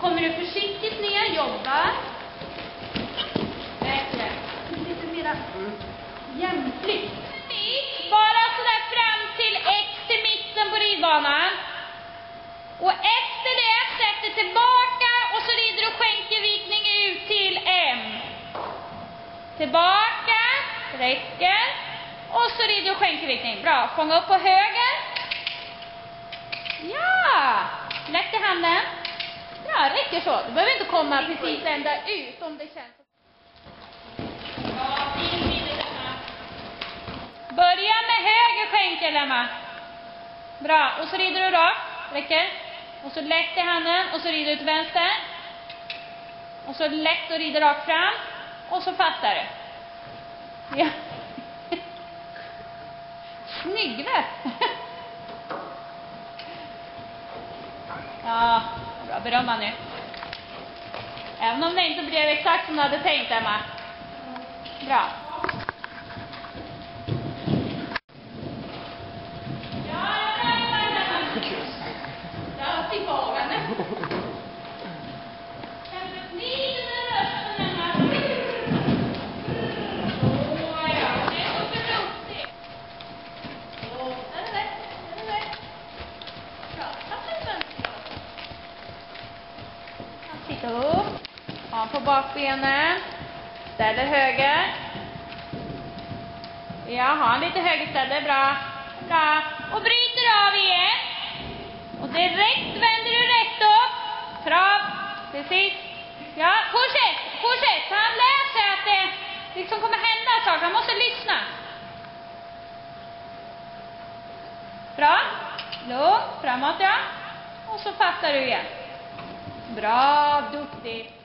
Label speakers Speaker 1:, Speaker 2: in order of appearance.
Speaker 1: kommer du försiktigt ner, jobba. Bättre. Lite mera jämflykt. Bara sådär fram till X i mitten på ridbanan. Och efter det sätter tillbaka och så rider du skänkelvikning ut till M. Tillbaka, räcker. Och så rider du skänkelvikning. Bra, fånga upp på höger. Ja, lätt i handen. Bra, räcker så. Du behöver inte komma precis ända ut om det känns. Bra, fin rider Emma. Börja med höger skänkel, Emma. Bra, och så rider du rakt. Räcker. Och så lätt i handen och så rider du till vänster. Och så lätt och rider rakt fram. Och så fattar du. Ja. Snygg, va? Ja, bra. Berömma nu. Även om det inte blev exakt som du hade tänkt, Emma. Bra. Sitta upp. Ha på bakbenen. Ställer höger. Ja, ha lite högerställer. Bra. Bra. Och bryter av igen. Och direkt vänder du rätt upp. Trav. Precis. Ja, fortsätt. Fortsätt. Så han lär sig att det liksom kommer hända saker. Han måste lyssna. Bra. Lugnt. Framåt, ja. Och så fattar du igen. Bra, duktigt.